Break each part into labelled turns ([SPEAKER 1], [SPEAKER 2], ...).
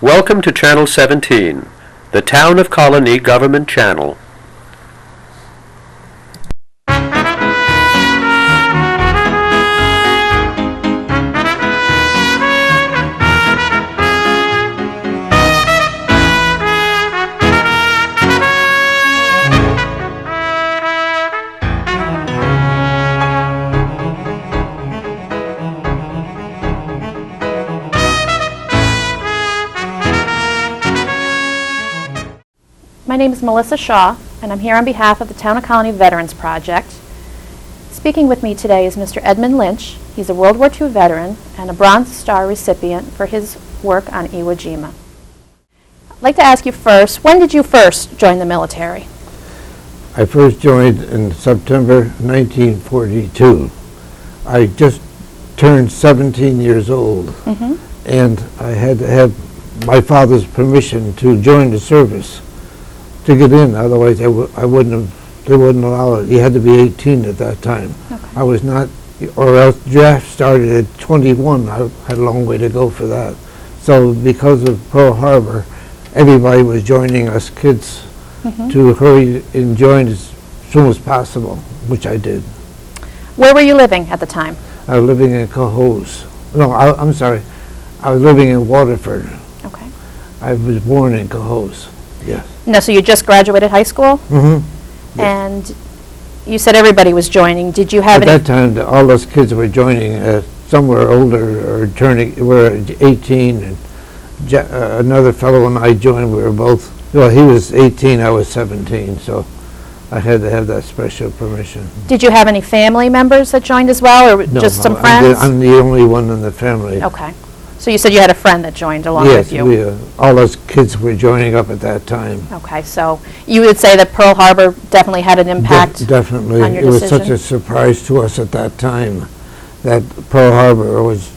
[SPEAKER 1] Welcome to Channel 17, the Town of Colonie Government Channel.
[SPEAKER 2] My name is Melissa Shaw, and I'm here on behalf of the Town of Colonie Veterans Project. Speaking with me today is Mr. Edmund Lynch. He's a World War II veteran and a Bronze Star recipient for his work on Iwo Jima. I'd like to ask you first, when did you first join the military?
[SPEAKER 3] I first joined in September 1942. I just turned 17 years old, and I had to have my father's permission to join the service to get in, otherwise they wouldn't allow it. You had to be 18 at that time.
[SPEAKER 2] Okay.
[SPEAKER 3] I was not, or else draft started at 21. I had a long way to go for that. So because of Pearl Harbor, everybody was joining us kids to hurry and join as soon as possible, which I did.
[SPEAKER 2] Where were you living at the time?
[SPEAKER 3] I was living in Cohoes. No, I'm sorry. I was living in Waterford.
[SPEAKER 2] Okay.
[SPEAKER 3] I was born in Cohoes, yes.
[SPEAKER 2] No, so you just graduated high school?
[SPEAKER 3] Mm-hmm.
[SPEAKER 2] And you said everybody was joining. Did you have
[SPEAKER 3] At
[SPEAKER 2] any?
[SPEAKER 3] that time, all those kids were joining. Some were older or were 18, and another fellow and I joined. We were both, well, he was 18, I was 17, so I had to have that special permission.
[SPEAKER 2] Did you have any family members that joined as well, or
[SPEAKER 3] No,
[SPEAKER 2] just some friends?
[SPEAKER 3] I'm the only one in the family.
[SPEAKER 2] Okay. So you said you had a friend that joined along with you?
[SPEAKER 3] Yes, all those kids were joining up at that time.
[SPEAKER 2] Okay, so you would say that Pearl Harbor definitely had an impact
[SPEAKER 3] Definitely.
[SPEAKER 2] on your
[SPEAKER 3] It was
[SPEAKER 2] decision?
[SPEAKER 3] such a surprise to us at that time that Pearl Harbor was,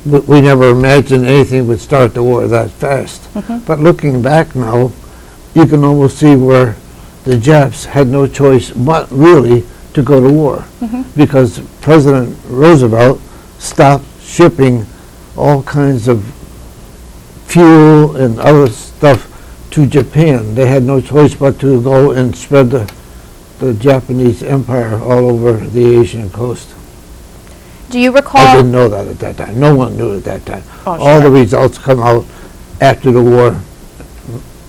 [SPEAKER 3] we never imagined anything would start the war that fast. But looking back now, you can almost see where the Japs had no choice but really to go to war, because President Roosevelt stopped shipping all kinds of fuel and other stuff to Japan. They had no choice but to go and spread the Japanese empire all over the Asian coast.
[SPEAKER 2] Do you recall?
[SPEAKER 3] I didn't know that at that time. No one knew at that time.
[SPEAKER 2] Oh,
[SPEAKER 3] all the
[SPEAKER 2] sure.
[SPEAKER 3] results come out after the war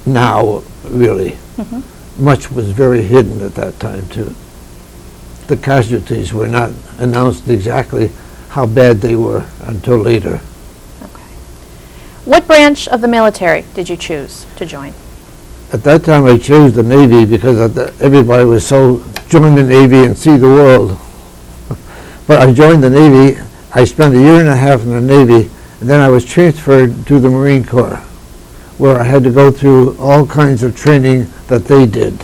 [SPEAKER 3] now, really. Much was very hidden at that time, too. The casualties were not announced exactly how bad they were until later.
[SPEAKER 2] What branch of the military did you choose to join?
[SPEAKER 3] At that time, I chose the Navy because everybody was so, join the Navy and see the world. But I joined the Navy. I spent a year and a half in the Navy, and then I was transferred to the Marine Corps, where I had to go through all kinds of training that they did.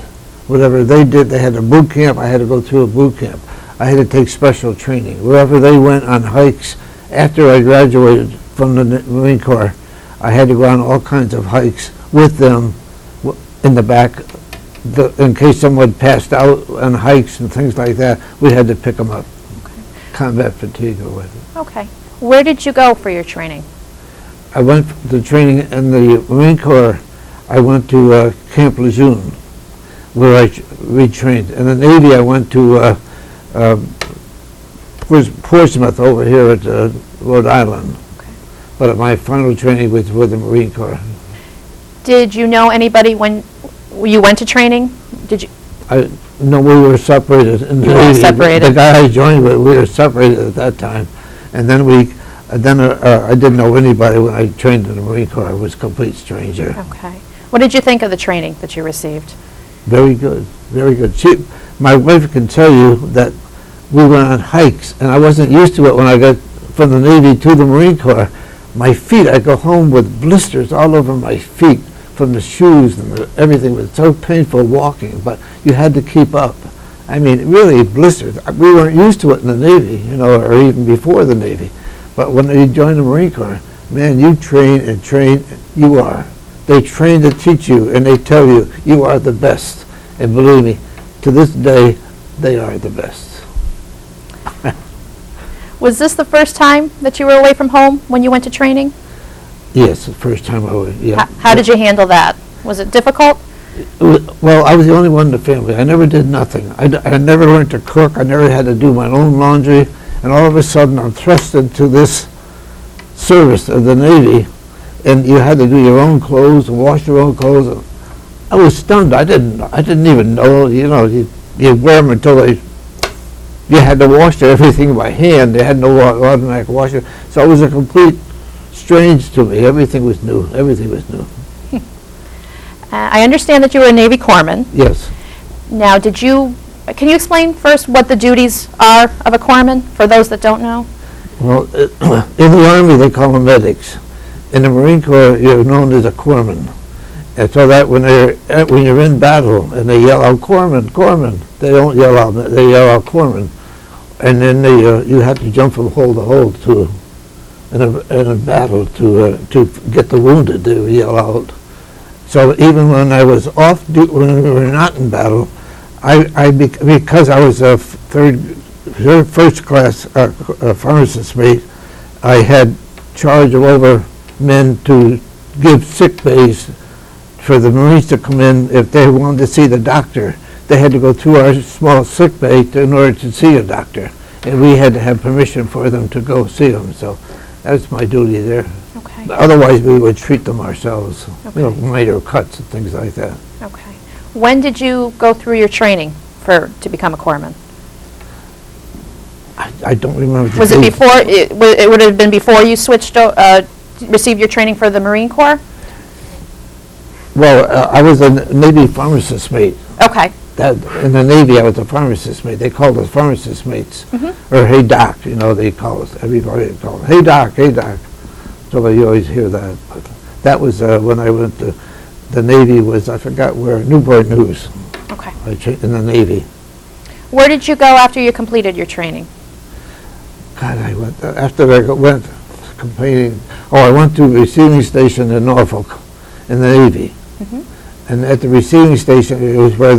[SPEAKER 3] Whatever they did, they had a boot camp. I had to go through a boot camp. I had to take special training. Wherever they went on hikes, after I graduated from the Marine Corps, I had to go on all kinds of hikes with them in the back. In case someone passed out on hikes and things like that, we had to pick them up. Combat fatigue or whatever.
[SPEAKER 2] Okay. Where did you go for your training?
[SPEAKER 3] I went to training in the Marine Corps. I went to Camp Lejeune, where I retrained. In the Navy, I went to Portsmouth over here at Rhode Island. But my final training was with the Marine Corps. Did
[SPEAKER 2] you know anybody when you went to training? Did you?
[SPEAKER 3] No, we were separated in the
[SPEAKER 2] Navy. You were separated.
[SPEAKER 3] The guy I joined with, we were separated at that time, and then I didn't know anybody when I trained in the Marine Corps. I was a complete stranger.
[SPEAKER 2] Okay. What did you think of the training that you received?
[SPEAKER 3] Very good, very good. My wife can tell you that we went on hikes, and I wasn't used to it when I got from the Navy to the Marine Corps. My feet, I go home with blisters all over my feet from the shoes and everything. It was so painful walking, but you had to keep up. I mean, really blisters. We weren't used to it in the Navy, or even before the Navy. But when you join the Marine Corps, man, you train and train, you are. They train to teach you, and they tell you, you are the best. And believe me, to this day, they are the best.
[SPEAKER 2] Was this the first time that you were away from home when you went to training?
[SPEAKER 3] Yes, the first time I was, yeah.
[SPEAKER 2] How did you handle that? Was it difficult?
[SPEAKER 3] Well, I was the only one in the family. I never did nothing. I never learned to cook. I never had to do my own laundry. And all of a sudden, I'm thrust into this service of the Navy, and you had to do your own clothes and wash your own clothes. I was stunned. I didn't even know. You know, you wear them until you had to wash everything by hand. They had no automatic washer. So it was a complete strange to me. Everything was new. Everything was new.
[SPEAKER 2] I understand that you were a Navy corpsman.
[SPEAKER 3] Yes.
[SPEAKER 2] Now, can you explain first what the duties are of a corpsman, for those that don't know?
[SPEAKER 3] Well, in the Army, they call them medics. In the Marine Corps, you're known as a corpsman. And so that when you're in battle and they yell out "corpsman, corpsman," they don't yell out. They yell out "corpsman," and then you have to jump from hole to hole in a battle to get the wounded. They yell out. So even when I was off duty, when we were not in battle, because I was a first class pharmacist mate, I had charge of over men to give sick bays for the Marines to come in. If they wanted to see the doctor, they had to go through our small sick bay in order to see a doctor, and we had to have permission for them to go see them. So that's my duty there.
[SPEAKER 2] Okay.
[SPEAKER 3] Otherwise, we would treat them ourselves,
[SPEAKER 2] Okay.
[SPEAKER 3] you know, minor cuts and things like that.
[SPEAKER 2] Okay. When did you go through your training to become a corpsman?
[SPEAKER 3] I don't remember. The
[SPEAKER 2] Was it
[SPEAKER 3] date.
[SPEAKER 2] before? It would have been before you switched, received your training for the Marine Corps?
[SPEAKER 3] Well, I was a Navy pharmacist mate.
[SPEAKER 2] Okay.
[SPEAKER 3] In the Navy, I was a pharmacist mate. They called us pharmacist mates.
[SPEAKER 2] Mm-hmm.
[SPEAKER 3] Or "Hey Doc," you know, they call us. Everybody would call us, "Hey Doc, hey Doc." So you always hear that. But that was when I went to the Navy. I forgot where, Newport News.
[SPEAKER 2] Okay.
[SPEAKER 3] I trained in the Navy.
[SPEAKER 2] Where did you go after you completed your training?
[SPEAKER 3] God, after I went complaining. Oh, I went to a receiving station in Norfolk, in the Navy.
[SPEAKER 2] Mm-hmm.
[SPEAKER 3] And at the receiving station, it was where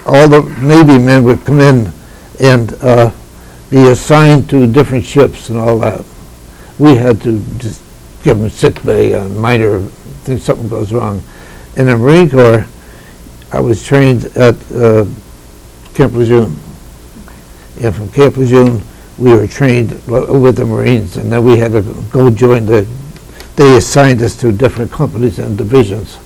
[SPEAKER 3] all the Navy men would come in and be assigned to different ships and all that. We had to just give them sick bay on minor things, something goes wrong. In the Marine Corps, I was trained at Camp Lejeune. Okay. And from Camp Lejeune, we were trained with the Marines, and then we had to go join they assigned us to different companies and divisions.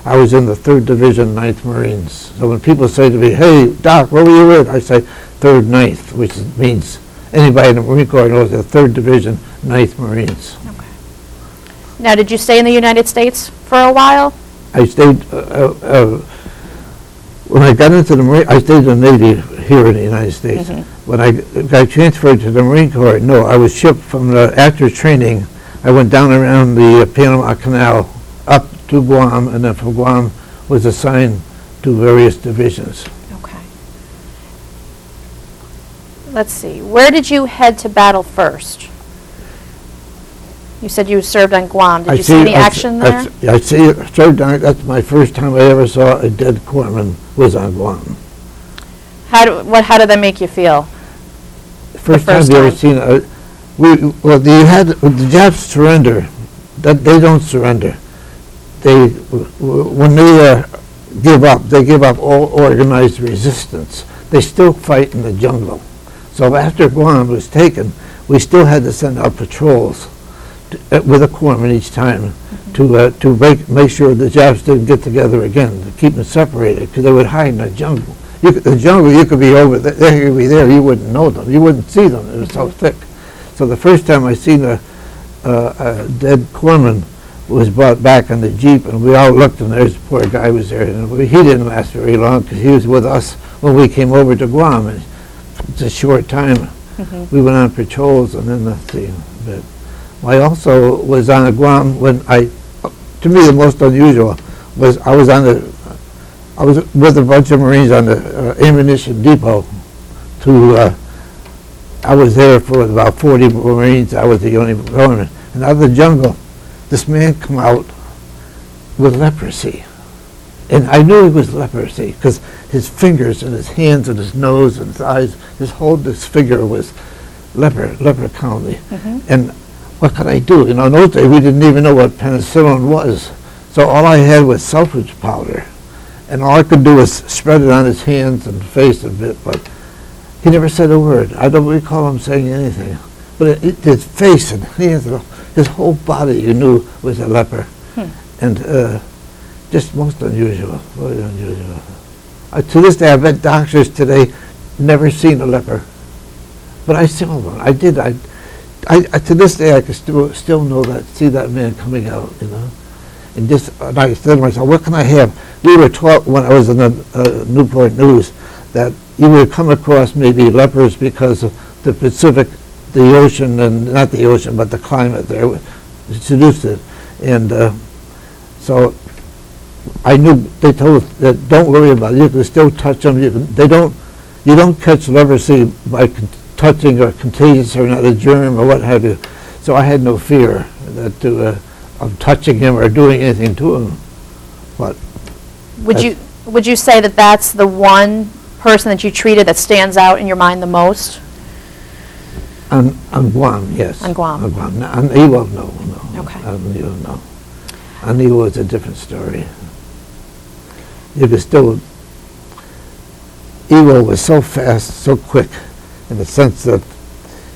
[SPEAKER 3] I was in the 3rd Division, 9th Marines. So when people say to me, "Hey, Doc, where were you with?" I say 3rd, 9th, which means anybody in the Marine Corps knows the 3rd Division, 9th Marines.
[SPEAKER 2] Okay. Now, did you stay in the United States for a while?
[SPEAKER 3] I stayed, when I got into the Marine, I stayed in the Navy here in the United States. Mm-hmm. When I got transferred to the Marine Corps, no, I was shipped from after training. I went down around the Panama Canal up to Guam, and then from Guam was assigned to various divisions.
[SPEAKER 2] Okay. Let's see. Where did you head to battle first? You said you served on Guam. Did you see any action there?
[SPEAKER 3] I served on it. That's my first time I ever saw a dead corpsman was on Guam.
[SPEAKER 2] How did that make you feel?
[SPEAKER 3] First time you ever seen the Japs surrender. They don't surrender. When they give up, they give up all organized resistance. They still fight in the jungle. So after Guam was taken, we still had to send out patrols with a corpsman each time to make sure the Japs didn't get together again, to keep them separated, because they would hide in the jungle. The jungle, you could be over there, they could be there, you wouldn't know them, you wouldn't see them, it was so thick. So the first time I seen a dead corpsman was brought back on the Jeep, and we all looked, and there's the poor guy was there. And he didn't last very long, because he was with us when we came over to Guam. And it's a short time. Mm-hmm. We went on patrols, and then let's see. But I also was on Guam when to me the most unusual was I was with a bunch of Marines on the ammunition depot. I was there for about 40 Marines. I was the only corpsman. And out of the jungle, this man come out with leprosy. And I knew he was leprosy because his fingers and his hands and his nose and his eyes, this figure was leper colony. Mm-hmm. And what could I do? You know, in those days we didn't even know what penicillin was. So all I had was suffrage powder. And all I could do was spread it on his hands and face a bit, but he never said a word. I don't recall him saying anything. But his face and hands, his whole body, you knew, was a leper. And just most unusual, very unusual. To this day, I bet doctors today never seen a leper. But I saw one. I did. To this day, I can still know that, see that man coming out, you know. And I said to myself, what can I have? We were taught when I was in the Newport News that you would come across maybe lepers because of the Pacific, the ocean, and not the ocean, but the climate there seduced it. And so I knew they told us that don't worry about it. You can still touch them. You don't catch leprosy by touching or contagious or not a germ or what have you. So I had no fear that of touching him or doing anything to him. But
[SPEAKER 2] would you say that that's the one person that you treated that stands out in your mind the most?
[SPEAKER 3] On Guam, yes.
[SPEAKER 2] On Guam.
[SPEAKER 3] On Guam. On Iwo, no.
[SPEAKER 2] Okay.
[SPEAKER 3] On Iwo, no. On Iwo, it's a different story. You could still. Iwo was so fast, so quick, in the sense that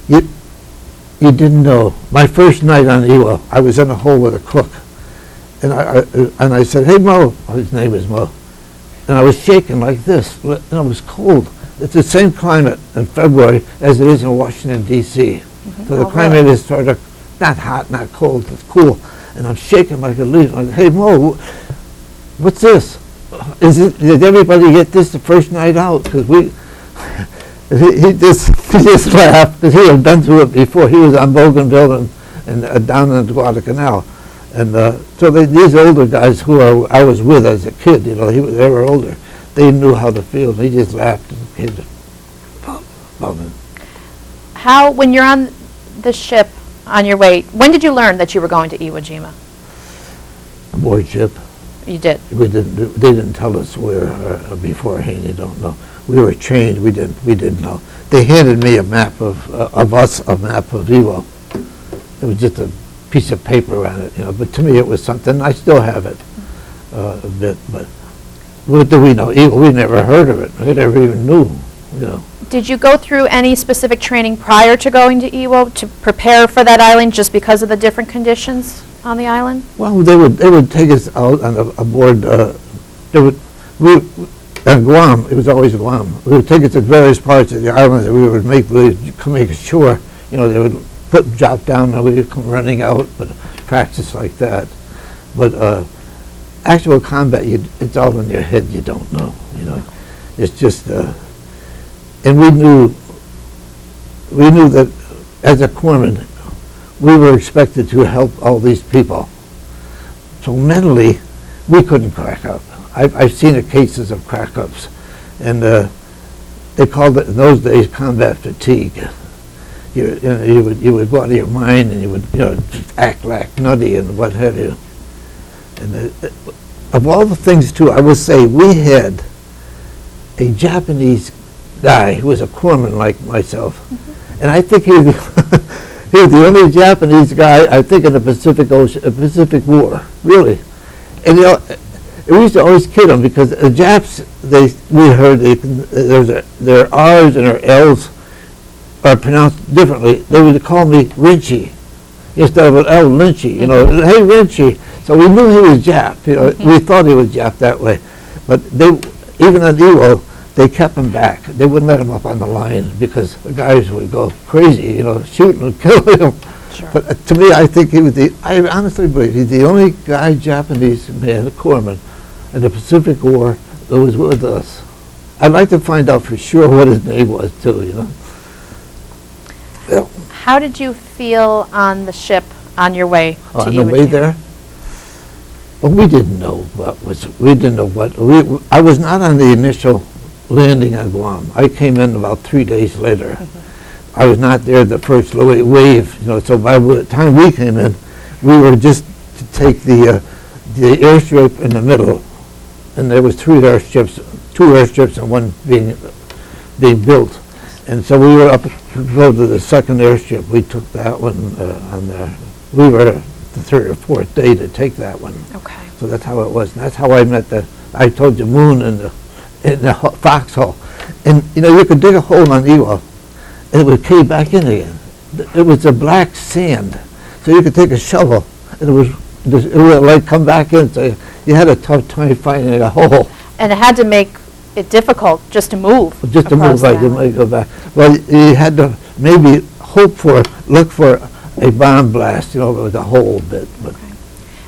[SPEAKER 3] you didn't know. My first night on Iwo, I was in a hole with a cook, and I said, "Hey Mo," his name is Mo, and I was shaking like this, and it was cold. It's the same climate in February as it is in Washington D.C. So the climate is sort of not hot, not cold, it's cool, and I'm shaking like a leaf. I'm like, "Hey Mo, what's this? Did everybody get this the first night out?" Because he just laughed because he had been through it before. He was on Bougainville and down in the Guadalcanal, and so these older guys who I was with as a kid, you know, they were older. They knew how to feel. And he just laughed and he just bumming.
[SPEAKER 2] How, when you're on the ship on your way, when did you learn that you were going to Iwo Jima?
[SPEAKER 3] Aboard ship.
[SPEAKER 2] You did.
[SPEAKER 3] They didn't tell us where beforehand. You don't know. We were trained. We didn't know. They handed me a map of a map of Iwo. It was just a piece of paper on it, you know. But to me, it was something. I still have it a bit. But what do we know? Iwo, we never heard of it. We never even knew, you know.
[SPEAKER 2] Did you go through any specific training prior to going to Iwo to prepare for that island, just because of the different conditions on the island?
[SPEAKER 3] Well, they would take us out on aboard. On Guam, it was always Guam. We would take us to various parts of the island that we would make ashore. You know, they would drop down and we would come running out, but practice like that. But actual combat, it's all in your head. You don't know. You know, it's just. And we knew that as a corpsman, we were expected to help all these people. So mentally, we couldn't crack up. I've seen the cases of crack-ups, and they called it in those days combat fatigue. You would go out of your mind, and you would just act like nutty and what have you. And of all the things too, I would say we had a Japanese guy who was a corpsman like myself, and I think he was the only Japanese guy I think in the Pacific War, really. And we used to always kid them because the Japs, we heard their R's and their L's are pronounced differently. They would call me Rinchy instead of an L, Lynchy. You know, hey Rinchy. So we knew he was Jap. You know, we thought he was Jap that way, but even at Iwo, they kept him back. They wouldn't let him up on the line because the guys would go crazy, you know, shooting and killing him.
[SPEAKER 2] Sure.
[SPEAKER 3] But to me, I think I honestly believe he's the only guy, Japanese man, a corpsman, in the Pacific War that was with us. I'd like to find out for sure what his name was too, you know. Yeah.
[SPEAKER 2] How did you feel on the ship on your way to
[SPEAKER 3] On
[SPEAKER 2] Iwo
[SPEAKER 3] the way
[SPEAKER 2] Jima?
[SPEAKER 3] there? Well, we didn't know I was not on the initial landing on Guam. I came in about 3 days later. I was not there the first wave, you know, so by the time we came in, we were just to take the airstrip in the middle, and there was two airstrips and one being built. And so we were up to go to the second airstrip. We took that one on there. We were the third or fourth day to take that one.
[SPEAKER 2] Okay.
[SPEAKER 3] So that's how it was. And that's how I met I told you, moon in the foxhole. And, you know, you could dig a hole on Iwo, and it would cave back in again. It was a black sand. So you could take a shovel, and it would like come back in. So you had a tough time finding a hole.
[SPEAKER 2] And it had to make it difficult just to move.
[SPEAKER 3] Just to move,
[SPEAKER 2] across
[SPEAKER 3] like
[SPEAKER 2] the
[SPEAKER 3] you might
[SPEAKER 2] island.
[SPEAKER 3] go back. Well, you had to maybe look for a bomb blast, you know, with a hole bit. But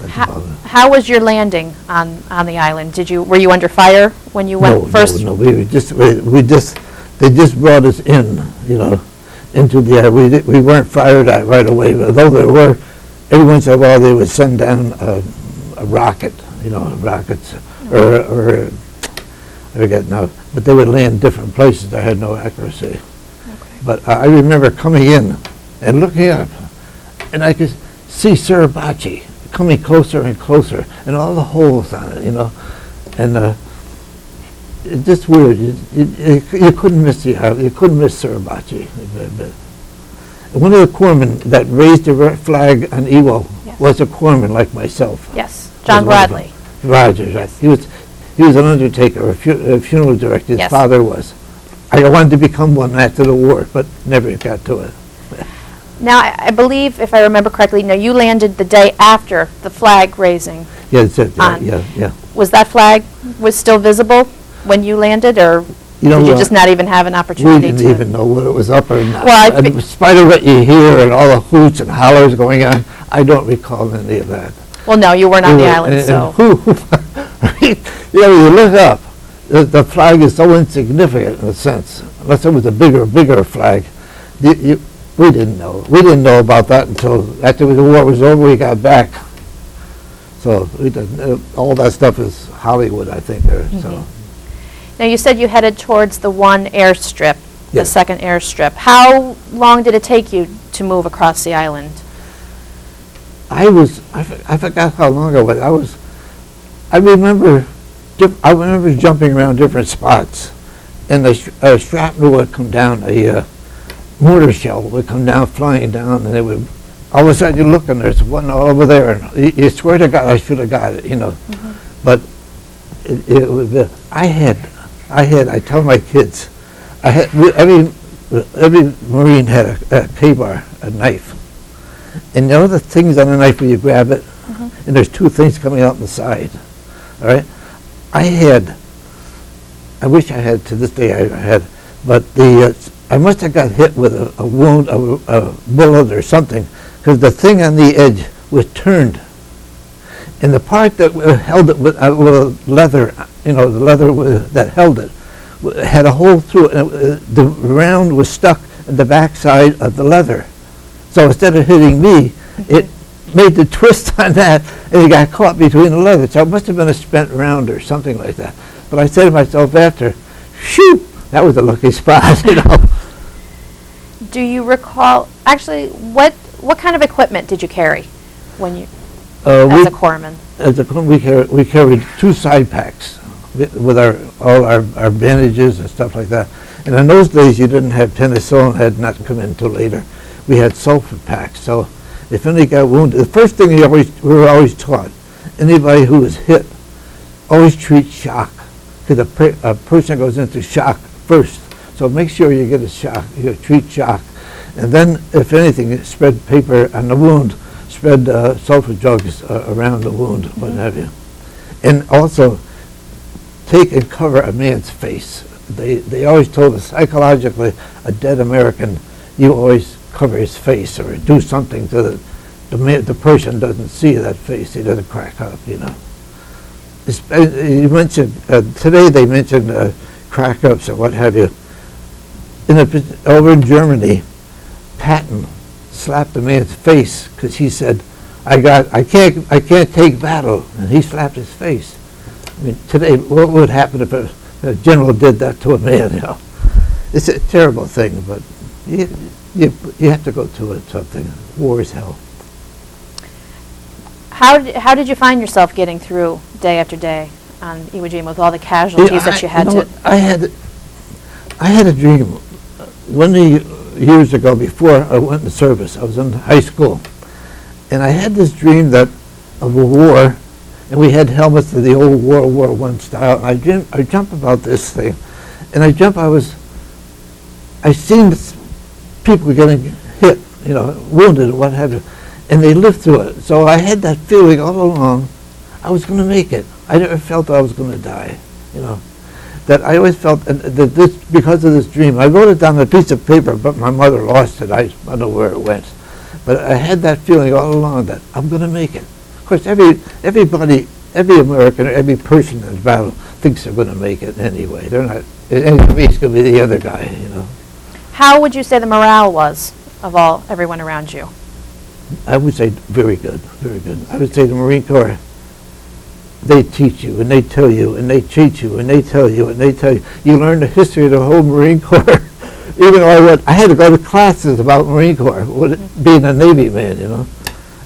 [SPEAKER 3] that's about it.
[SPEAKER 2] How was your landing on the island? Were you under fire when you went first?
[SPEAKER 3] No, we just they just brought us in, you know, into the air. We weren't fired at right away, but though there were, every once in a while they would send down a rocket, you know, rockets, or I forget now, but they would land different places. I had no accuracy.
[SPEAKER 2] Okay.
[SPEAKER 3] But I remember coming in and looking up, and I could see Suribachi coming closer and closer, and all the holes on it, you know, and it's just weird. You couldn't miss you couldn't miss Suribachi. One of the corpsmen that raised the flag on Iwo
[SPEAKER 2] Yes.
[SPEAKER 3] was a corpsman like myself.
[SPEAKER 2] Yes, John
[SPEAKER 3] Was one of
[SPEAKER 2] Bradley.
[SPEAKER 3] them. Rogers, right. He was an undertaker, a funeral director. His
[SPEAKER 2] Yes.
[SPEAKER 3] father was. I wanted to become one after the war, but never got to it.
[SPEAKER 2] Now, I believe, if I remember correctly, now you landed the day after the flag raising.
[SPEAKER 3] Yeah, that's it.
[SPEAKER 2] On.
[SPEAKER 3] Yeah.
[SPEAKER 2] Was that flag still visible when you landed, or
[SPEAKER 3] You know
[SPEAKER 2] did you
[SPEAKER 3] what?
[SPEAKER 2] just not even have an
[SPEAKER 3] We
[SPEAKER 2] opportunity
[SPEAKER 3] didn't
[SPEAKER 2] to?
[SPEAKER 3] even know whether it was up or not.
[SPEAKER 2] Well,
[SPEAKER 3] And in spite of what you hear and all the hoots and hollers going on, I don't recall any of that.
[SPEAKER 2] Well, no, you weren't on
[SPEAKER 3] We
[SPEAKER 2] the
[SPEAKER 3] were-
[SPEAKER 2] island,
[SPEAKER 3] and
[SPEAKER 2] so.
[SPEAKER 3] you know, you look up, the flag is so insignificant in a sense, unless it was a bigger flag. We didn't know. We didn't know about that until after the war was over, we got back. So all that stuff is Hollywood, I think. So.
[SPEAKER 2] Now, you said you headed towards the one airstrip, the
[SPEAKER 3] Yes.
[SPEAKER 2] second airstrip. How long did it take you to move across the island?
[SPEAKER 3] I forgot how long it was. I remember jumping around different spots, and a shrapnel would come down, a mortar shell would come down, flying down, and it would, all of a sudden you look and there's one over there, and you swear to God I should have got it, you know. But it was, I tell my kids, every Marine had a K-bar, a knife. And you know the things on the knife where you grab it, and there's two things coming out the side, all right? I wish I had, to this day I had, but I must have got hit with a wound, a bullet or something, because the thing on the edge was turned. And the part that held it with leather, you know, the leather that held it, had a hole through it, and the round was stuck in the backside of the leather. So instead of hitting me, it made the twist on that, and it got caught between the leather. So it must have been a spent round or something like that. But I said to myself after, shoot, that was a lucky spot, you know.
[SPEAKER 2] Do you recall, actually, what kind of equipment did you carry when you, as a corpsman?
[SPEAKER 3] As a corpsman, we carried 2 side packs with all our bandages and stuff like that. And in those days, you didn't have penicillin, had not come in until later. We had sulfur packs, so if anybody got wounded, the first thing we were always taught, anybody who was hit, always treat shock, because a person goes into shock first. So make sure you get a shock, you treat shock. And then, if anything, spread paper on the wound, spread sulfur jugs around the wound, what have you. And also, take and cover a man's face. They always told us, psychologically, a dead American, you always cover his face or do something so that the person doesn't see that face, he doesn't crack up, you know. You mentioned, today they mentioned crack ups or what have you. Over in Germany, Patton slapped a man's face because he said, I can't take battle, and he slapped his face. I mean, today, what would happen if a general did that to a man, you know? It's a terrible thing, but you have to go through it, something. War is hell.
[SPEAKER 2] How did you find yourself getting through day after day on Iwo Jima with all the casualties that you had to?
[SPEAKER 3] I had a dream years ago, before I went into service, I was in high school, and I had this dream that of a war, and we had helmets of the old World War I style, and I jump about this thing, and I seen people getting hit, wounded or what have you, and they lived through it. So I had that feeling all along I was going to make it. I never felt I was going to die, That I always felt that this, because of this dream, I wrote it down on a piece of paper, but my mother lost it. I don't know where it went. But I had that feeling all along that I'm going to make it. Of course, everybody, every American, every person in battle thinks they're going to make it anyway. They're not. Anybody's going to be the other guy,
[SPEAKER 2] How would you say the morale was of everyone around you?
[SPEAKER 3] I would say very good, very good. I would say the Marine Corps, they teach you and they tell you and they teach you and they tell you and they tell you. You learn the history of the whole Marine Corps. Even though I had to go to classes about Marine Corps, being a Navy man,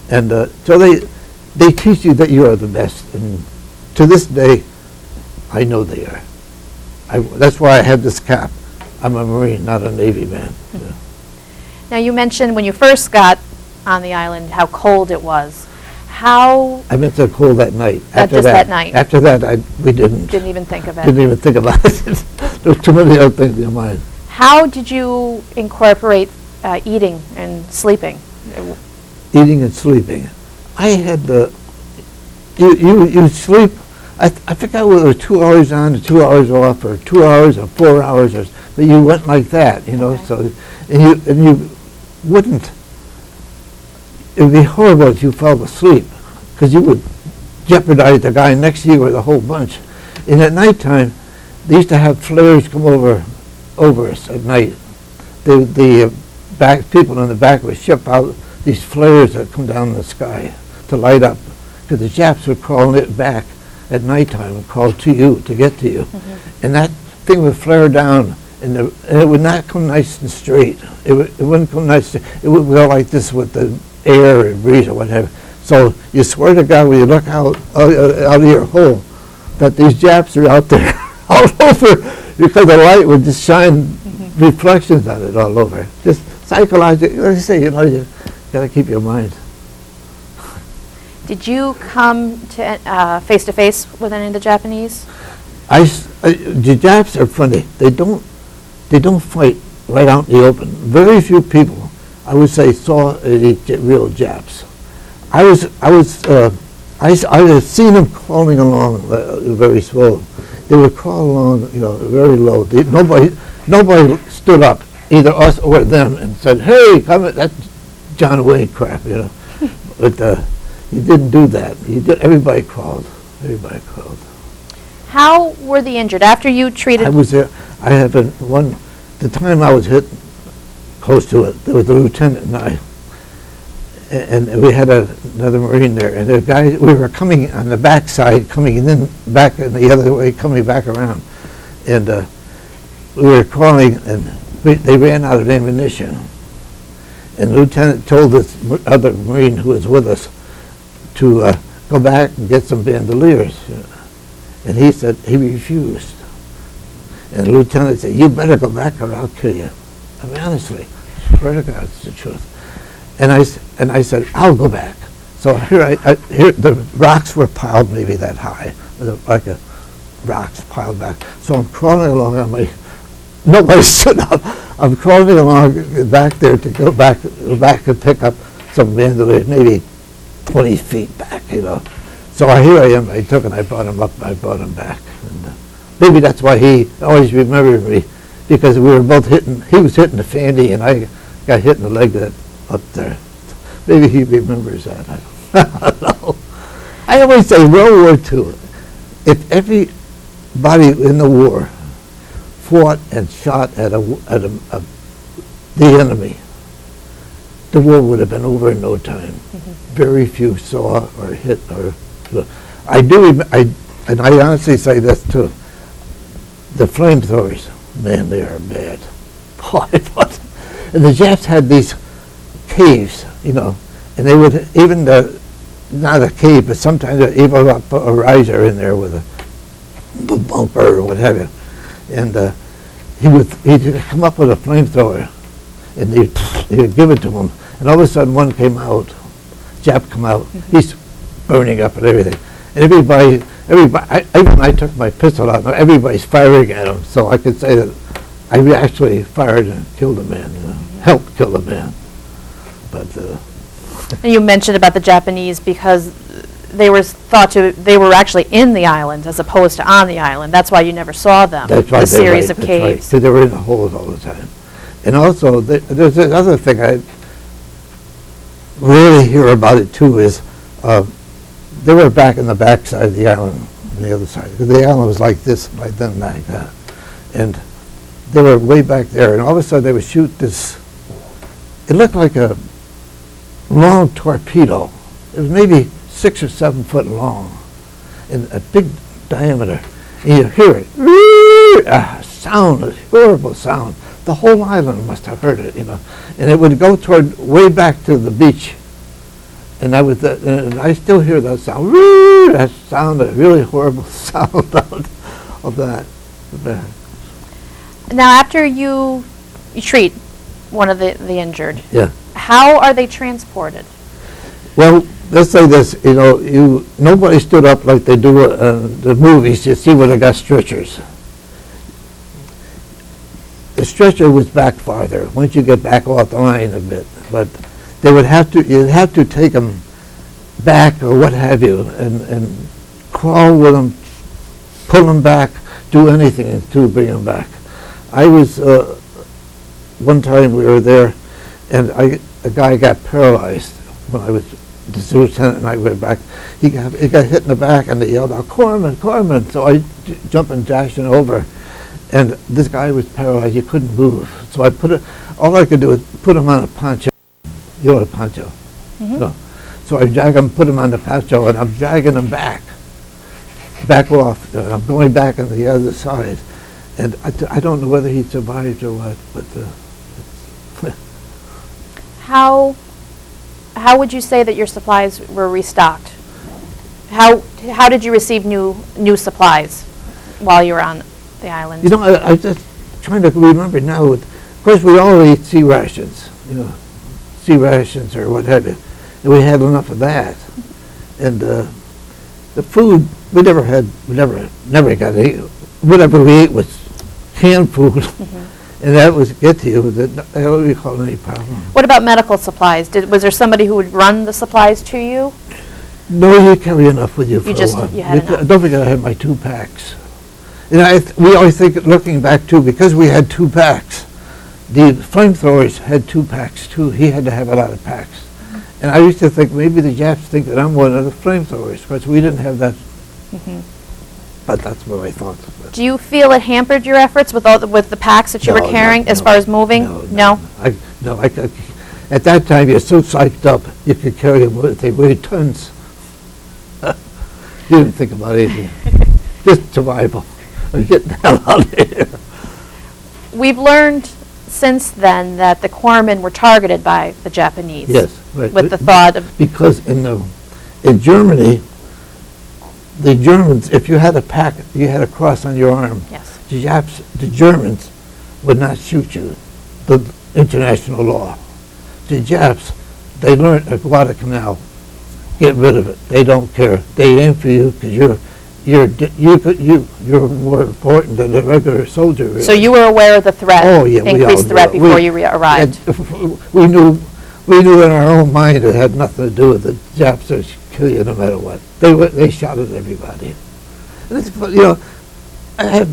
[SPEAKER 3] And so they teach you that you are the best. And to this day, I know they are. That's why I have this cap. I'm a Marine, not a Navy man.
[SPEAKER 2] Now, you mentioned when you first got on the island how cold it was. How...
[SPEAKER 3] I meant so cold that night.
[SPEAKER 2] Just that night.
[SPEAKER 3] After that, we didn't.
[SPEAKER 2] Didn't even think of it.
[SPEAKER 3] Didn't even think about it. There were too many other things in my mind.
[SPEAKER 2] How did you incorporate eating and sleeping?
[SPEAKER 3] Eating and sleeping. I had you sleep. I forgot whether it was 2 hours on and 2 hours off, or 2 hours or 4 hours, but you went like that,
[SPEAKER 2] Okay.
[SPEAKER 3] So and you wouldn't. It would be horrible if you fell asleep, because you would jeopardize the guy next to you or the whole bunch. And at nighttime, they used to have flares come over us at night. The people in the back would ship out these flares that come down the sky to light up, because the Japs would crawl it back at nighttime and call to you to get to you.
[SPEAKER 2] Mm-hmm.
[SPEAKER 3] And that thing would flare down, and it would not come nice and straight. It wouldn't come nice. It would go like this with the air and breeze or whatever. So you swear to God, when you look out of your hole, that these Japs are out there all over, because the light would just shine reflections on it all over. Just psychologically, like I say, you got to keep your mind.
[SPEAKER 2] Did you come to face-to-face with any of the Japanese?
[SPEAKER 3] The Japs are funny. They don't fight right out in the open. Very few people, I would say, saw the real Japs. I had seen them crawling along very slow. They would crawl along, very low. Nobody stood up, either us or them, and said, "Hey, come in." That's John Wayne crap, But he didn't do that. Everybody crawled. Everybody crawled.
[SPEAKER 2] How were the injured after you treated?
[SPEAKER 3] I was there. I had been the time I was hit close to it, there was a lieutenant and I, and we had another Marine there, and the guy, we were coming on the backside, coming in back in the other way, coming back around, and we were crawling, and they ran out of ammunition, and the lieutenant told this other Marine who was with us to go back and get some bandoliers, and he said he refused, and the lieutenant said, "You better go back or I'll kill you." I mean, honestly, swear to God, it's the truth. And I said, "I'll go back." So here the rocks were piled maybe that high, like a rocks piled back. So I'm crawling along on nobody stood up. I'm crawling along back there to go back and pick up some bandoliers, maybe 20 feet back, So here I am. I took and I brought him up. I brought him back. And maybe that's why he always remembered me, because we were both hitting. He was hitting the fanny, and I got hit in the leg up there. Maybe he remembers that. I don't know. I always say World War II, if everybody in the war fought and shot at the enemy, the war would have been over in no time. Very few saw or hit or. And I honestly say this too. The flamethrowers, man, they are bad. And the Japs had these caves, and they would even not a cave, but sometimes they'd even up a riser in there with a bumper or what have you. And he'd come up with a flamethrower, and he'd give it to him, and all of a sudden one came out, Jap come out, he's burning up and everything, and everybody, even when I took my pistol out, everybody's firing at him, so I could say that I actually fired and killed a man, helped kill a man, but.
[SPEAKER 2] And you mentioned about the Japanese because they were actually in the island as opposed to on the island. That's why you never saw them.
[SPEAKER 3] That's right.
[SPEAKER 2] The series of
[SPEAKER 3] that's
[SPEAKER 2] caves.
[SPEAKER 3] Right. So they were in the holes all the time. And also, there's another thing I really hear about it too is they were back in the backside of the island, on the other side. The island was like this, like then, like that. And they were way back there, and all of a sudden they would shoot this, it looked like a long torpedo. It was maybe 6 or 7 foot long and a big diameter. And you hear it, a sound, a horrible sound. The whole island must have heard it, And it would go toward way back to the beach. And and I still hear that sound, that sound, a really horrible sound of that.
[SPEAKER 2] Now, after you treat one of the injured,
[SPEAKER 3] Yeah.
[SPEAKER 2] how are they transported?
[SPEAKER 3] Well, let's say this, nobody stood up like they do the movies. You see where they got stretchers. The stretcher was back farther, once you get back off the line a bit. But you'd have to take them back or what have you, and crawl with them, pull them back, do anything to bring them back. I was, one time we were there, and a guy got paralyzed when I was the lieutenant and I went back. He got hit in the back and they yelled out, "Corpsman, Corpsman!" So I jumped and dashing over, and this guy was paralyzed. He couldn't move. So all I could do was put him on a poncho. You know what a poncho?
[SPEAKER 2] Mm-hmm.
[SPEAKER 3] No. So I drag him, put him on the poncho, and I'm dragging him back off. And I'm going back on the other side. And I don't know whether he survived or what, but
[SPEAKER 2] How would you say that your supplies were restocked? How did you receive new supplies while you were on the island?
[SPEAKER 3] I just trying to remember now. Of course, we all ate sea rations, sea rations or what have you, and we had enough of that. And the food we never got to eat. Whatever we ate was canned food. Mm-hmm. And that was get to you. That wouldn't cause any problem.
[SPEAKER 2] What about medical supplies? Was there somebody who would run the supplies to you?
[SPEAKER 3] No, you carry enough with you for a while.
[SPEAKER 2] You had enough.
[SPEAKER 3] Don't forget I had my 2 packs. And we always think, looking back too, because we had 2 packs, the flamethrowers had 2 packs too. He had to have a lot of packs. Mm-hmm. And I used to think maybe the Japs think that I'm one of the flamethrowers because we didn't have that. Mm-hmm. But that's what I thought.
[SPEAKER 2] Do you feel it hampered your efforts with the packs that you were carrying as far as moving? No.
[SPEAKER 3] At that time, you're so psyched up, you could carry them. They weighed tons. You didn't think about anything. Just survival. Get the hell out of here.
[SPEAKER 2] We've learned since then that the corpsmen were targeted by the Japanese.
[SPEAKER 3] Yes, right.
[SPEAKER 2] With the thought of
[SPEAKER 3] because in Germany, the Germans, if you had a pack, you had a cross on your arm.
[SPEAKER 2] Yes.
[SPEAKER 3] The Germans would not shoot you. The international law. The Japs, they learned at Guadalcanal, get rid of it. They don't care. They aim for you because you're more important than a regular soldier. Really.
[SPEAKER 2] So you were aware of the threat, increased threat before you arrived.
[SPEAKER 3] We knew in our own mind it had nothing to do with the Japs that kill you no matter what. They shot at everybody. And it's, I had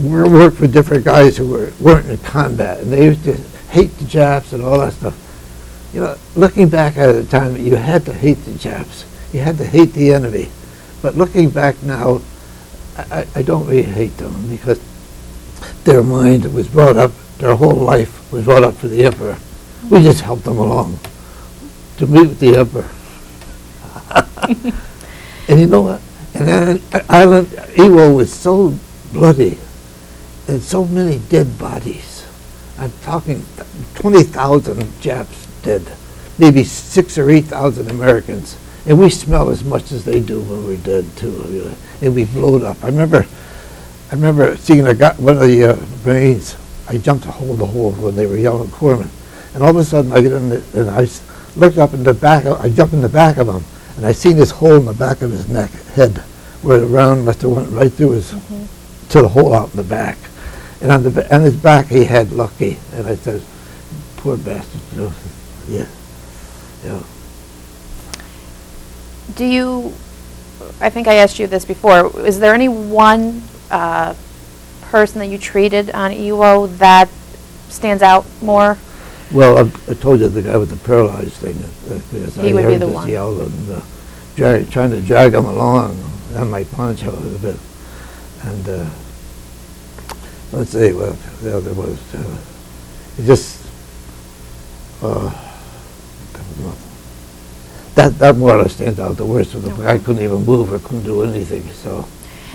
[SPEAKER 3] worked with different guys who weren't in combat, and they used to hate the Japs and all that stuff. Looking back at the time, you had to hate the Japs. You had to hate the enemy. But looking back now, I don't really hate them because their mind was brought up, their whole life was brought up for the Emperor. We just helped them along to meet with the Emperor. And you know what? And then island Iwo was so bloody and so many dead bodies. I'm talking 20,000 Japs dead, maybe 6,000 or 8,000 Americans. And we smell as much as they do when we're dead too. And we blowed up. I remember I remember seeing one of the Marines. I jumped to hold the hole when they were yelling corpsman, and all of a sudden I get in and looked up in the back. I jumped in the back of him, and I seen this hole in the back of his head, where the round must have went right through his to the hole out in the back, and on his back he had Lucky, and I said, "Poor bastard," you know. Yeah.
[SPEAKER 2] Do you, I think I asked you this before, is there any one person that you treated on Iwo that stands out more?
[SPEAKER 3] Well, I told you the guy with the paralyzed thing.
[SPEAKER 2] He would be the one.
[SPEAKER 3] Yell and trying to drag him along on my poncho a little bit. And let's see, well, the other was, it just, that more or less stands out the worst. I couldn't even move or couldn't do anything, so.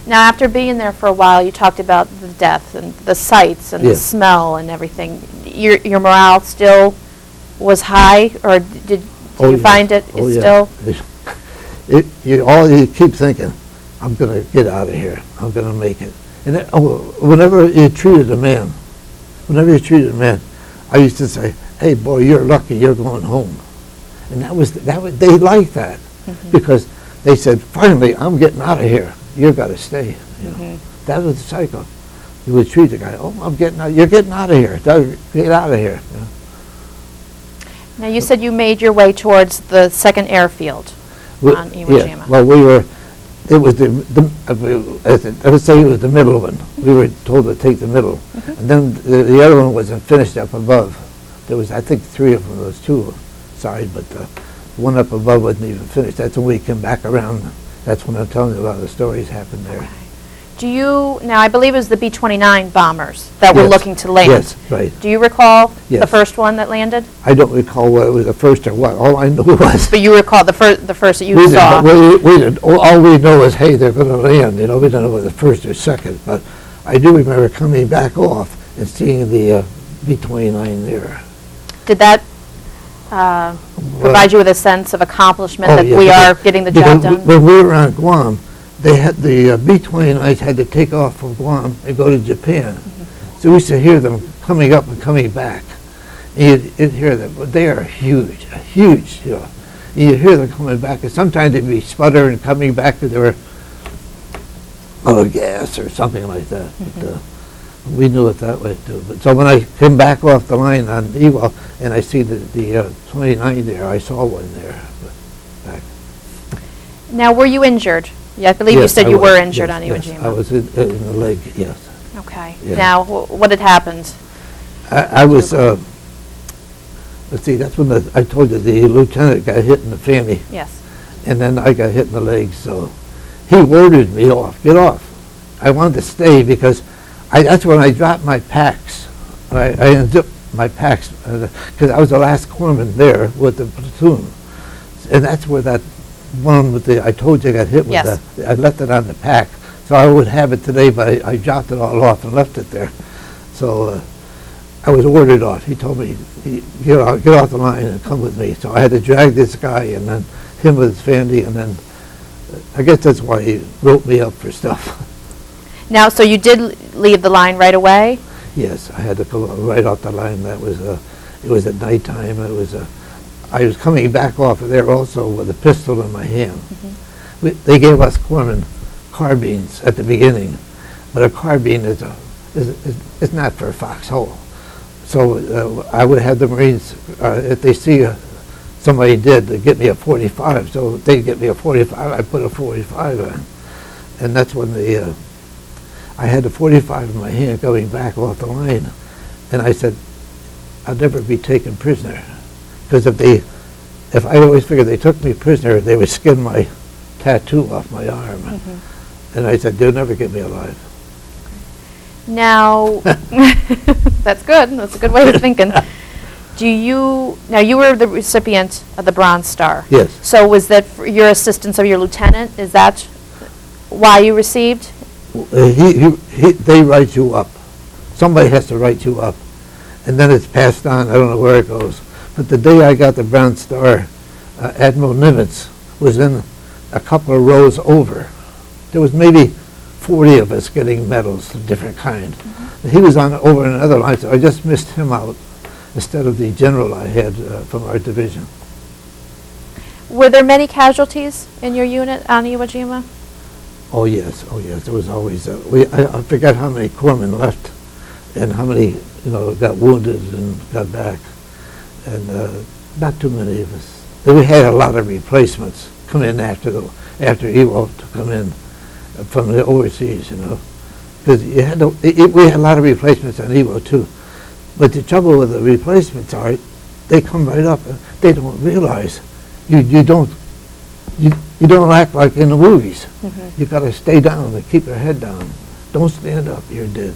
[SPEAKER 2] Now, after being there for a while, you talked about the death and the sights and the smell and everything. Your morale still was high, or did you find it still?
[SPEAKER 3] All you keep thinking, I'm going to get out of here. I'm going to make it. And whenever you treated a man, I used to say, "Hey, boy, you're lucky. You're going home." And they liked that because they said, "Finally, I'm getting out of here. You've got to stay." You know, that was the cycle. You would treat the guy, "Oh, I'm getting out. You're getting out of here. Get out of here." You know?
[SPEAKER 2] Now, you said you made your way towards the second airfield on Iwo Jima.
[SPEAKER 3] Well, it was I would say it was the middle one. We were told to take the middle. And then the other one wasn't finished up above. There was, I think, 3 of them, those 2 side, but the one up above wasn't even finished. That's when we came back around. That's when I'm telling you a lot of the stories happened there.
[SPEAKER 2] Okay. Now I believe it was the B-29 bombers that were looking to land.
[SPEAKER 3] Yes, right.
[SPEAKER 2] Do you recall the first one that landed?
[SPEAKER 3] I don't recall whether it was the first or what. All I knew was...
[SPEAKER 2] But you recall the first that you saw?
[SPEAKER 3] We did. All we know is, hey, they're going to land. You know, we don't know whether the first or second. But I do remember coming back off and seeing the B-29 there.
[SPEAKER 2] Did that provide you with a sense of accomplishment that we are getting the job done?
[SPEAKER 3] When we were on Guam, they had the B-29s had to take off from Guam and go to Japan. So we used to hear them coming up and coming back. And you'd hear them, but they are huge, you know. And you'd hear them coming back, and sometimes they'd be sputtering and coming back because they were out of gas or something like that. But, we knew it that way too. But so when I came back off the line on Iwo and I see the 29 there, I saw one there. Back.
[SPEAKER 2] Now, were you injured? Yeah, I believe you said you were injured on Iwo Jima.
[SPEAKER 3] I was in the leg, yes.
[SPEAKER 2] Okay.
[SPEAKER 3] Yeah.
[SPEAKER 2] Now, what had happened?
[SPEAKER 3] I was, let's see, that's when I told you the lieutenant got hit in the fanny.
[SPEAKER 2] Yes.
[SPEAKER 3] And then I got hit in the leg, so he ordered me off, get off. I wanted to stay because that's when I dropped my packs. I unzipped my packs because I was the last corpsman there with the platoon. And that's where that one with I told you I got hit with I left it on the pack. So I would have it today, but I dropped it all off and left it there. So I was ordered off. He told me, get off the line and come with me. So I had to drag this guy and then him with his fanny, and then I guess that's why he wrote me up for stuff.
[SPEAKER 2] Now, so you did leave the line right away?
[SPEAKER 3] Yes, I had to go right off the line. That was it was at nighttime. I was coming back off of there also with a pistol in my hand. They gave us corpsmen carbines at the beginning, but a carbine is not for a foxhole. So I would have the Marines, if they see somebody dead, they get me a 45. So if they get me a 45, I put a 45 on, and that's when I had the 45 in my hand going back off the line, and I said, I'll never be taken prisoner, because if I always figured they took me prisoner, they would skin my tattoo off my arm, and I said, they'll never get me alive.
[SPEAKER 2] Now, that's good. That's a good way of thinking. Now you were the recipient of the Bronze Star.
[SPEAKER 3] Yes.
[SPEAKER 2] So was that for your assistance of your lieutenant? Is that why you received?
[SPEAKER 3] They write you up. Somebody has to write you up, and then it's passed on. I don't know where it goes. But the day I got the Bronze Star, Admiral Nimitz was in a couple of rows over. There was maybe 40 of us getting medals of different kind. He was on over in another line, so I just missed him out instead of the general I had from our division.
[SPEAKER 2] Were there many casualties in your unit on Iwo Jima?
[SPEAKER 3] Oh yes, there was always, I forgot how many corpsmen left and how many, got wounded and got back. And not too many of us. We had a lot of replacements come in after Iwo to come in from the overseas, Because we had a lot of replacements on Iwo too. But the trouble with the replacements are, they come right up. They don't realize you don't act like in the movies. You got to stay down and keep your head down. Don't stand up. You're dead.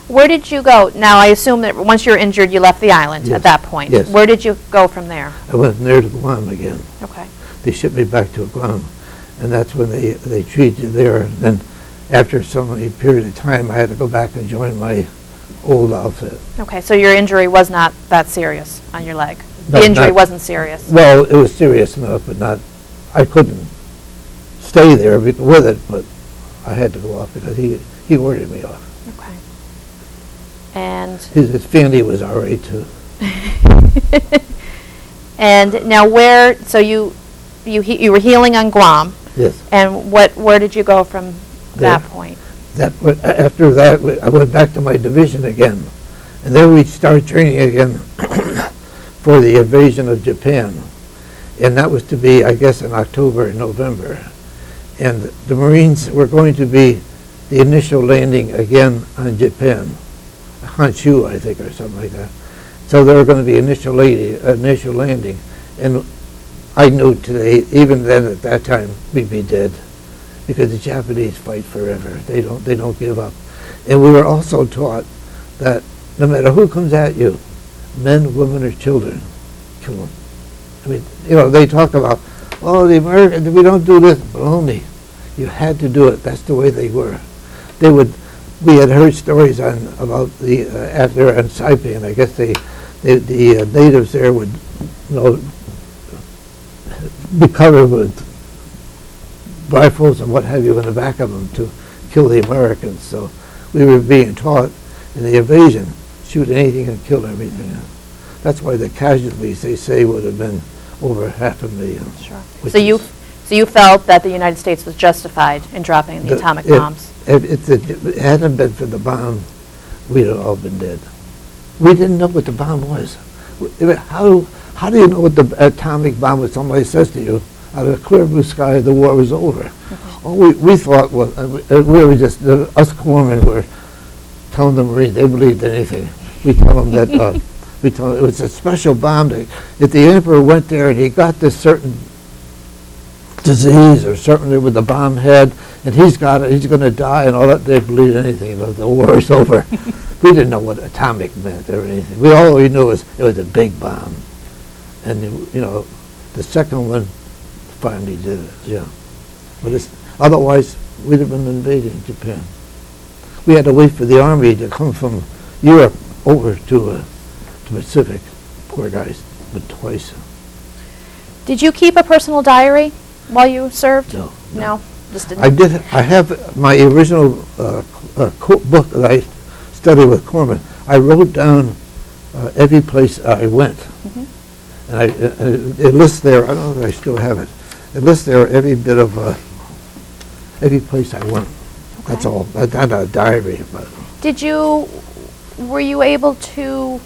[SPEAKER 2] Where did you go? Now, I assume that once you were injured, you left the island
[SPEAKER 3] Yes.
[SPEAKER 2] at that point.
[SPEAKER 3] Yes.
[SPEAKER 2] Where did you go from there?
[SPEAKER 3] I went there to Guam again.
[SPEAKER 2] Okay.
[SPEAKER 3] They shipped me back to Guam, and that's when they treated you there. And then after some period of time, I had to go back and join my old outfit.
[SPEAKER 2] Okay, so your injury was not that serious on your leg?
[SPEAKER 3] No,
[SPEAKER 2] The injury
[SPEAKER 3] not-
[SPEAKER 2] wasn't serious?
[SPEAKER 3] Well, it was serious enough, but not. I couldn't stay there with it, but I had to go off because he ordered me off.
[SPEAKER 2] Okay. And
[SPEAKER 3] His family was all right too.
[SPEAKER 2] and now so you were healing on Guam,
[SPEAKER 3] Yes.
[SPEAKER 2] and where did you go from that
[SPEAKER 3] There.
[SPEAKER 2] point?
[SPEAKER 3] After that, I went back to my division again, and then we started training again for the invasion of Japan, and that was to be, I guess, in October and November. And the Marines were going to be the initial landing again on Japan, Honshu, I think, or something like that. So there were going to be initial landing, and I knew today, even then at that time, we'd be dead, because the Japanese fight forever. They don't give up. And we were also taught that no matter who comes at you, men, women, or children, kill them. I mean, they talk about, oh, the Americans, we don't do this. Baloney. You had to do it. That's the way they were. We had heard stories about after on Saipan. I guess the natives there would, be covered with rifles and what have you in the back of them to kill the Americans. So we were being taught in the invasion, shoot anything and kill everything. That's why the casualties, they say, would have been over 500,000.
[SPEAKER 2] Sure. So you felt that the United States was justified in dropping the atomic bombs?
[SPEAKER 3] If it hadn't been for the bomb, we'd have all been dead. We didn't know what the bomb was. How do you know what the atomic bomb was? Somebody says to you, out of a clear blue sky, the war was over. All we thought was, we were just, us corpsmen were telling the Marines, they believed anything. We tell them that, we told them it was a special bomb. If the Emperor went there and he got this certain disease or certainly with the bomb head, and he's got it, he's going to die and all that, they believed anything. The war is over. We didn't know what atomic meant or anything. All we knew was it was a big bomb. And, the second one finally did it, yeah. But otherwise, we'd have been invading Japan. We had to wait for the army to come from Europe over to Pacific. Poor guys, but twice.
[SPEAKER 2] Did you keep a personal diary while you served?
[SPEAKER 3] No.
[SPEAKER 2] No? Just didn't?
[SPEAKER 3] I did. I have my original book that I studied with Corpsman. I wrote down every place I went. And it lists there, I don't know if I still have it, it lists there every bit of, every place I went. Okay. That's all. That's not a diary. But
[SPEAKER 2] were you able to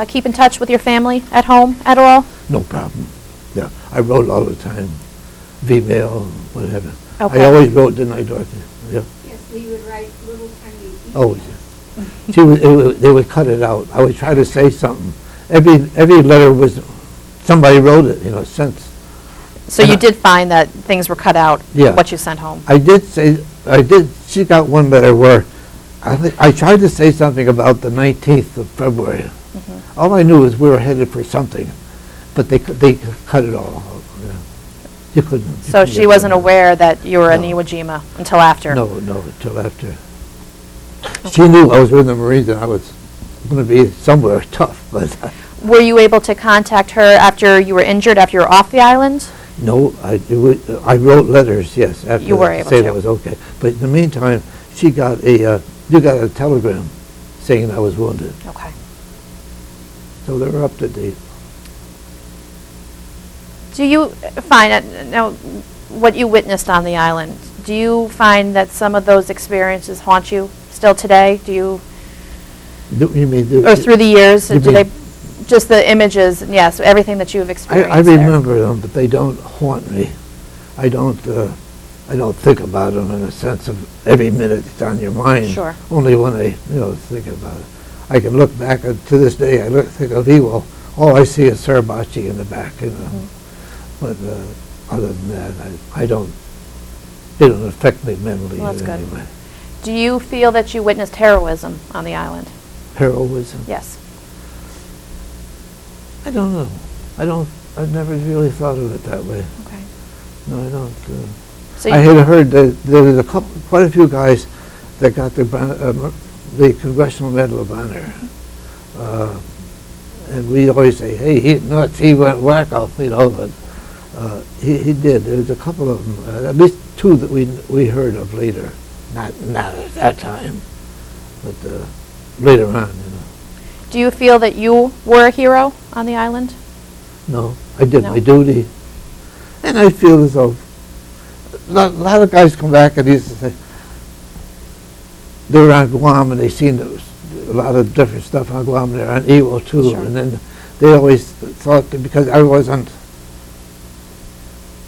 [SPEAKER 2] keep in touch with your family at home at all?
[SPEAKER 3] No problem. Yeah, I wrote all the time, V-mail, whatever.
[SPEAKER 2] Okay.
[SPEAKER 3] I always wrote, didn't I, Dorothy? Yeah.
[SPEAKER 4] Yes, we would write little tiny.
[SPEAKER 3] Oh, yeah. They would cut it out. I would try to say something. Every letter was, somebody wrote it, sent.
[SPEAKER 2] So you did find that things were cut out,
[SPEAKER 3] Yeah.
[SPEAKER 2] what you sent home?
[SPEAKER 3] She got one letter where I tried to say something about the 19th of February. All I knew is we were headed for something, but they cut it all out. Yeah. You couldn't.
[SPEAKER 2] So she wasn't aware that you were in Iwo Jima until after?
[SPEAKER 3] No, until after. Okay. She knew I was with the Marines and I was going to be somewhere tough, but.
[SPEAKER 2] Were you able to contact her after you were injured, after you were off the island?
[SPEAKER 3] No, I wrote letters, yes, after
[SPEAKER 2] You were able
[SPEAKER 3] say
[SPEAKER 2] to.
[SPEAKER 3] that was okay. But in the meantime, you got a telegram saying I was wounded.
[SPEAKER 2] Okay.
[SPEAKER 3] So they were up to date.
[SPEAKER 2] Do you find, now, what you witnessed on the island, do you find that some of those experiences haunt you still today? Do you,
[SPEAKER 3] You mean
[SPEAKER 2] or through the years,
[SPEAKER 3] you
[SPEAKER 2] do they,
[SPEAKER 3] mean-
[SPEAKER 2] just the images, yes, everything that you have experienced
[SPEAKER 3] I
[SPEAKER 2] there?
[SPEAKER 3] remember them, but they don't haunt me. I don't think about them in a sense of every minute it's on your mind.
[SPEAKER 2] Sure.
[SPEAKER 3] Only when I, think about it. I can look back, and to this day, think of Iwo. All I see is Suribachi in the back, But other than that, it don't affect me mentally
[SPEAKER 2] Well, that's
[SPEAKER 3] in
[SPEAKER 2] good.
[SPEAKER 3] any way.
[SPEAKER 2] Do you feel that you witnessed heroism on the island?
[SPEAKER 3] Heroism?
[SPEAKER 2] Yes.
[SPEAKER 3] I don't know. I've never really thought of it that way.
[SPEAKER 2] Okay.
[SPEAKER 3] No, I don't.
[SPEAKER 2] So
[SPEAKER 3] I had heard that there was quite a few guys that got the Congressional Medal of Honor. And we always say, hey, he's nuts, he went wacko, but he did. There was a couple of them, at least two that we heard of later. Not at that time, but later on,
[SPEAKER 2] do you feel that you were a hero on the island?
[SPEAKER 3] No, I did
[SPEAKER 2] No.
[SPEAKER 3] my duty. And I feel as though a lot of guys come back and used to say, they were on Guam and they seen a lot of different stuff on Guam. They're on Iwo too.
[SPEAKER 2] Sure.
[SPEAKER 3] And then they always thought that because I wasn't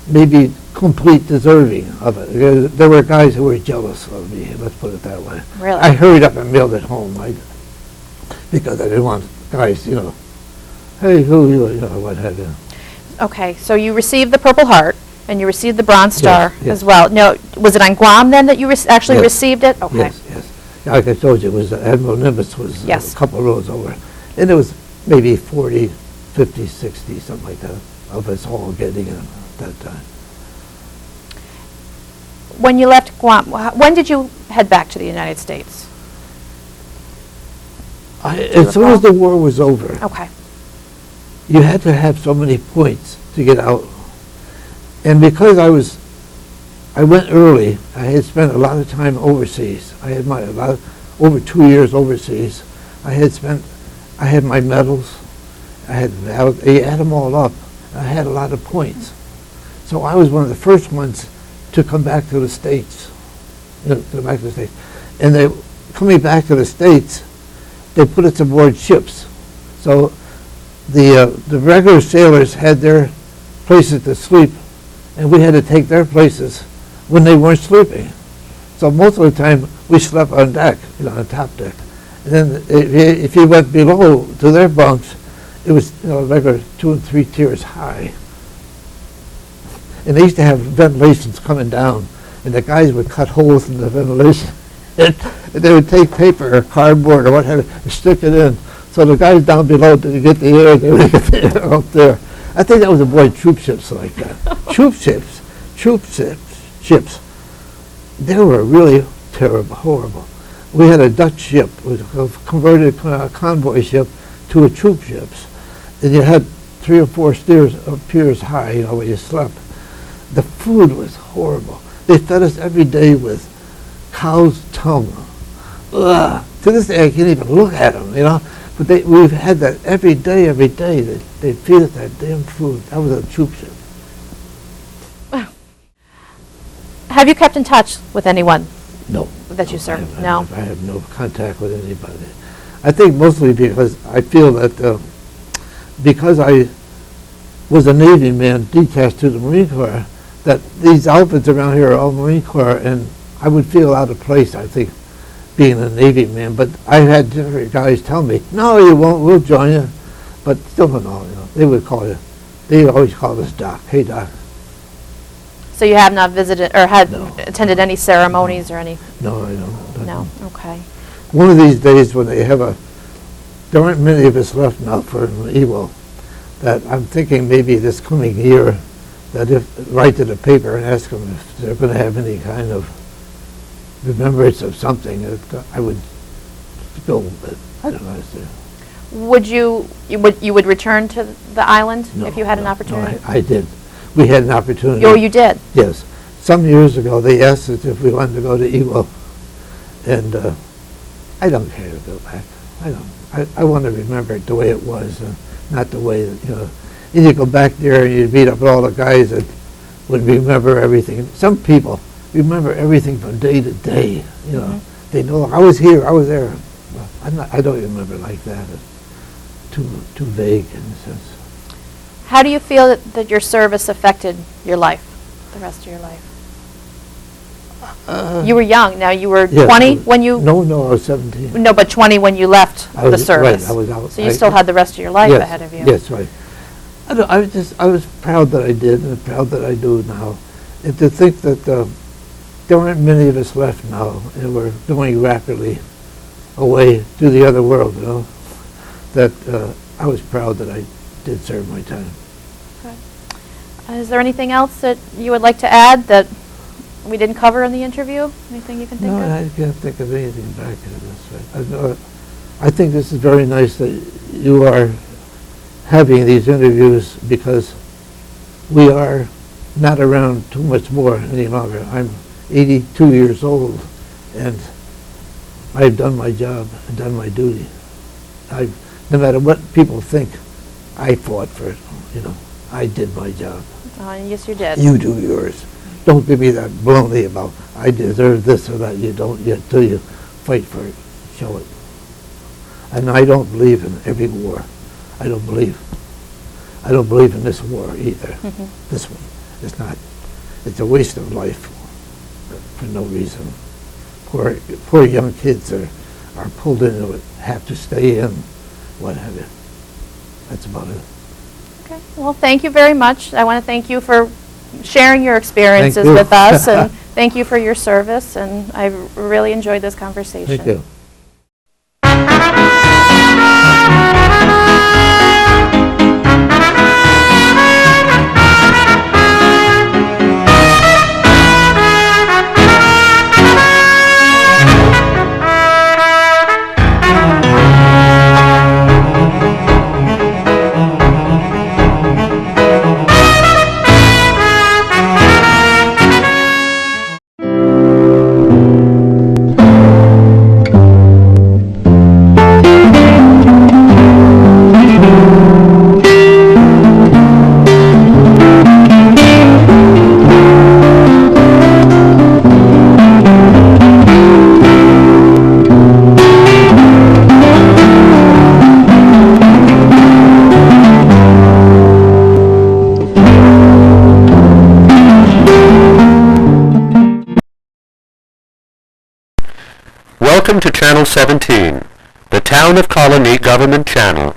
[SPEAKER 3] maybe complete deserving of it. There were guys who were jealous of me, let's put it that way.
[SPEAKER 2] Really?
[SPEAKER 3] I hurried up and mailed it home because I didn't want guys, hey, what have you.
[SPEAKER 2] Okay, so you received the Purple Heart, and you received the Bronze Star
[SPEAKER 3] Yes, yes.
[SPEAKER 2] as well. Now, was it on Guam then that you actually
[SPEAKER 3] Yes.
[SPEAKER 2] received it? Okay.
[SPEAKER 3] Yes. Like I told you, it was Admiral Nimitz was
[SPEAKER 2] Yes.
[SPEAKER 3] a couple of rows over. And it was maybe 40, 50, 60, something like that, of us all getting it at that time.
[SPEAKER 2] When you left Guam, when did you head back to the United States?
[SPEAKER 3] As soon as the war was over,
[SPEAKER 2] Okay.
[SPEAKER 3] you had to have so many points to get out. And because I went early, I had spent a lot of time overseas. I had over 2 years overseas. I had my medals. You add them all up. I had a lot of points. So I was one of the first ones to come back to the States. And coming back to the States, they put us aboard ships. So the regular sailors had their places to sleep, and we had to take their places when they weren't sleeping. So most of the time we slept on deck, on top deck. And then if you went below to their bunks, it was regular 2 and 3 tiers high. And they used to have ventilations coming down, and the guys would cut holes in the ventilation. And they would take paper or cardboard or whatever and stick it in. So the guys down below didn't get the air, they would get the air up there. I think that was aboard troop ships like that. troop ships. They were really terrible, horrible. We had a Dutch ship, it was a converted convoy ship to a troop ships. And you had 3 or 4 piers high, where you slept. The food was horrible. They fed us every day with cow's tongue. Ugh. To this day, I can't even look at them, But we've had that every day. They feed us that damn food. That was a troop ship.
[SPEAKER 2] Have you kept in touch with anyone
[SPEAKER 3] No.
[SPEAKER 2] that you
[SPEAKER 3] No,
[SPEAKER 2] served?
[SPEAKER 3] I
[SPEAKER 2] No?
[SPEAKER 3] have no contact with anybody. I think mostly because I feel that because I was a Navy man detached to the Marine Corps, that these outfits around here are all Marine Corps, and I would feel out of place, I think, being a Navy man. But I had different guys tell me, no, you won't, we'll join you. But still don't know, They would call you, they always called us Doc. Hey, Doc.
[SPEAKER 2] So you have not visited or had
[SPEAKER 3] No.
[SPEAKER 2] attended any ceremonies or any?
[SPEAKER 3] No, I don't.
[SPEAKER 2] No. Okay.
[SPEAKER 3] One of these days when they have there aren't many of us left now for Iwo, that I'm thinking maybe this coming year, that write to the paper and ask them if they're going to have any kind of remembrance of something, that I would go, but I don't know.
[SPEAKER 2] Would you would return to the island
[SPEAKER 3] No,
[SPEAKER 2] if you had an
[SPEAKER 3] no,
[SPEAKER 2] opportunity?
[SPEAKER 3] No, I did. we had an opportunity.
[SPEAKER 2] Oh, you did?
[SPEAKER 3] Yes. Some years ago, they asked us if we wanted to go to Iwo, and I don't care to go back. I don't. I want to remember it the way it was, not the way that, you know. You go back there and you meet up with all the guys that would remember everything. Some people remember everything from day to day. You know, they know I was here, I was there. Well, I don't remember like that. It's too vague in a sense.
[SPEAKER 2] How do you feel that your service affected your life, the rest of your life? You were young. Now you were
[SPEAKER 3] Yes,
[SPEAKER 2] 20 when you...
[SPEAKER 3] No, I was 17.
[SPEAKER 2] No, but 20 when you left the service.
[SPEAKER 3] Right, I was out.
[SPEAKER 2] So you still had the rest of your life
[SPEAKER 3] Yes,
[SPEAKER 2] ahead of you.
[SPEAKER 3] Yes, right. I was proud that I did, and proud that I do now. And to think that there aren't many of us left now, and we're going rapidly away to the other world, you know, that I was proud that I did serve my time.
[SPEAKER 2] Okay. Is there anything else that you would like to add that we didn't cover in the interview? Anything you can think
[SPEAKER 3] No,
[SPEAKER 2] of?
[SPEAKER 3] I can't think of anything back in this. I think this is very nice that you are having these interviews, because we are not around too much more any longer. I'm 82 years old, and I've done my job and done my duty. No matter what people think, I fought for it. You know, I did my job.
[SPEAKER 2] Oh, yes, you did.
[SPEAKER 3] You do yours. Don't give me that baloney about I deserve this or that. You don't yet till you fight for it. Show it. And I don't believe in every war. I don't believe in this war either. This one. It's not. It's a waste of life for no reason. Poor young kids are pulled into it, have to stay in, what have you. That's about it.
[SPEAKER 2] Okay. Well, thank you very much. I want to thank you for sharing your experiences
[SPEAKER 3] you.
[SPEAKER 2] with us, and thank you for your service, and I really enjoyed this conversation.
[SPEAKER 3] Thank you.
[SPEAKER 1] Welcome to Channel 17, the Town of Colonie Government Channel.